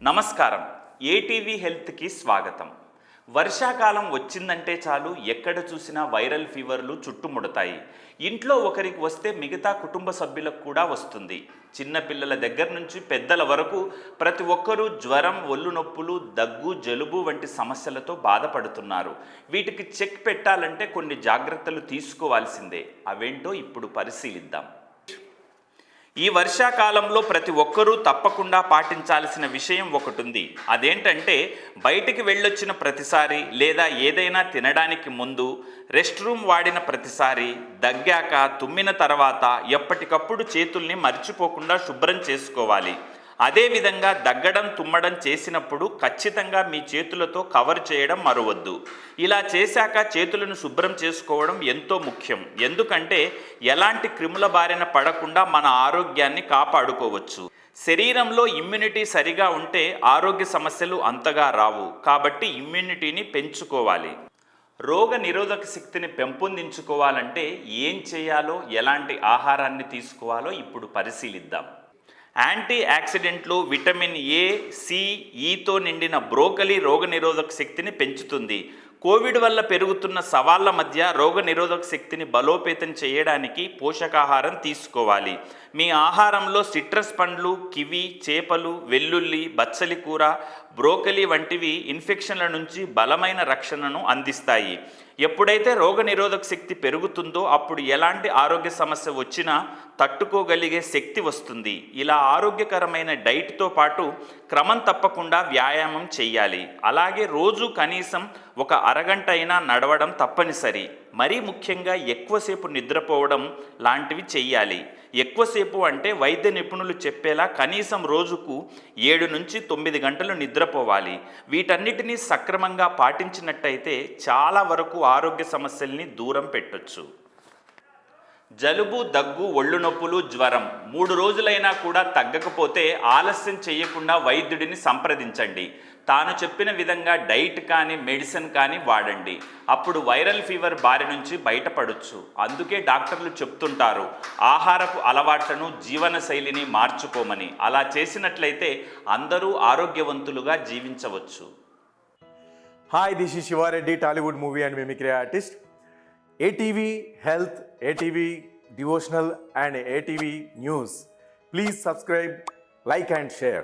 నమస్కారం. ఏటీవీ హెల్త్కి స్వాగతం. వర్షాకాలం వచ్చిందంటే చాలు ఎక్కడ చూసినా వైరల్ ఫీవర్లు చుట్టుముడతాయి. ఇంట్లో ఒకరికి వస్తే మిగతా కుటుంబ సభ్యులకు కూడా వస్తుంది. చిన్నపిల్లల దగ్గర నుంచి పెద్దల వరకు ప్రతి ఒక్కరూ జ్వరం, ఒళ్ళు నొప్పులు, దగ్గు, జలుబు వంటి సమస్యలతో బాధపడుతున్నారు. వీటికి చెక్ పెట్టాలంటే కొన్ని జాగ్రత్తలు తీసుకోవాల్సిందే. అవేంటో ఇప్పుడు పరిశీలిద్దాం. ఈ వర్షాకాలంలో ప్రతి ఒక్కరూ తప్పకుండా పాటించాల్సిన విషయం ఒకటి ఉంది. అదేంటంటే బయటికి వెళ్ళొచ్చిన ప్రతిసారి లేదా ఏదైనా తినడానికి ముందు, రెస్ట్ రూమ్ వాడిన ప్రతిసారి, దగ్గాక, తుమ్మిన తర్వాత ఎప్పటికప్పుడు చేతుల్ని మర్చిపోకుండా శుభ్రం చేసుకోవాలి. అదేవిధంగా దగ్గడం, తుమ్మడం చేసినప్పుడు ఖచ్చితంగా మీ చేతులతో కవర్ చేయడం మరవద్దు. ఇలా చేశాక చేతులను శుభ్రం చేసుకోవడం ఎంతో ముఖ్యం. ఎందుకంటే ఎలాంటి క్రిముల బారిన పడకుండా మన ఆరోగ్యాన్ని కాపాడుకోవచ్చు. శరీరంలో ఇమ్యూనిటీ సరిగా ఉంటే ఆరోగ్య సమస్యలు అంతగా రావు. కాబట్టి ఇమ్యూనిటీని పెంచుకోవాలి. రోగ నిరోధక శక్తిని పెంపొందించుకోవాలంటే ఏం చేయాలో, ఎలాంటి ఆహారాన్ని తీసుకోవాలో ఇప్పుడు పరిశీలిద్దాం. యాంటీ ఆక్సిడెంట్లు, విటమిన్ ఏ, సి, ఈతో నిండిన బ్రోకలీ రోగనిరోధక శక్తిని పెంచుతుంది. కోవిడ్ వల్ల పెరుగుతున్న సవాళ్ల మధ్య రోగనిరోధక శక్తిని బలోపేతం చేయడానికి పోషకాహారం తీసుకోవాలి. మీ ఆహారంలో సిట్రస్ పండ్లు, కివి, చేపలు, వెల్లుల్లి, బచ్చలి కూర, బ్రోకలీ వంటివి ఇన్ఫెక్షన్ల నుంచి బలమైన రక్షణను అందిస్తాయి. ఎప్పుడైతే రోగనిరోధక శక్తి పెరుగుతుందో అప్పుడు ఎలాంటి ఆరోగ్య సమస్య వచ్చినా తట్టుకోగలిగే శక్తి వస్తుంది. ఇలా ఆరోగ్యకరమైన డైట్తో పాటు క్రమం తప్పకుండా వ్యాయామం చేయాలి. అలాగే రోజు కనీసం ఒక అరగంట అయినా నడవడం తప్పనిసరి. మరీ ముఖ్యంగా ఎక్కువసేపు నిద్రపోవడం లాంటివి చెయ్యాలి. ఎక్కువసేపు అంటే వైద్య నిపుణులు చెప్పేలా కనీసం రోజుకు 7 నుంచి 9 గంటలు నిద్రపోవాలి. వీటన్నిటినీ సక్రమంగా పాటించినట్టయితే చాలా వరకు ఆరోగ్య సమస్యల్ని దూరం పెట్టొచ్చు. జలుబు, దగ్గు, ఒళ్ళు నొప్పులు, జ్వరం 3 రోజులైనా కూడా తగ్గకపోతే ఆలస్యం చేయకుండా వైద్యుడిని సంప్రదించండి. తాను చెప్పిన విధంగా డైట్ కానీ, మెడిసిన్ కానీ వాడండి. అప్పుడు వైరల్ ఫీవర్ బారి నుంచి బయటపడొచ్చు. అందుకే డాక్టర్లు చెప్తుంటారు ఆహారపు అలవాట్లను, జీవనశైలిని మార్చుకోమని. అలా చేసినట్లయితే అందరూ ఆరోగ్యవంతులుగా జీవించవచ్చు. Hi, this is Shiva Reddy, Tollywood movie and mimicry artist. ATV Health, ATV Devotional and ATV News. Please subscribe, like and share.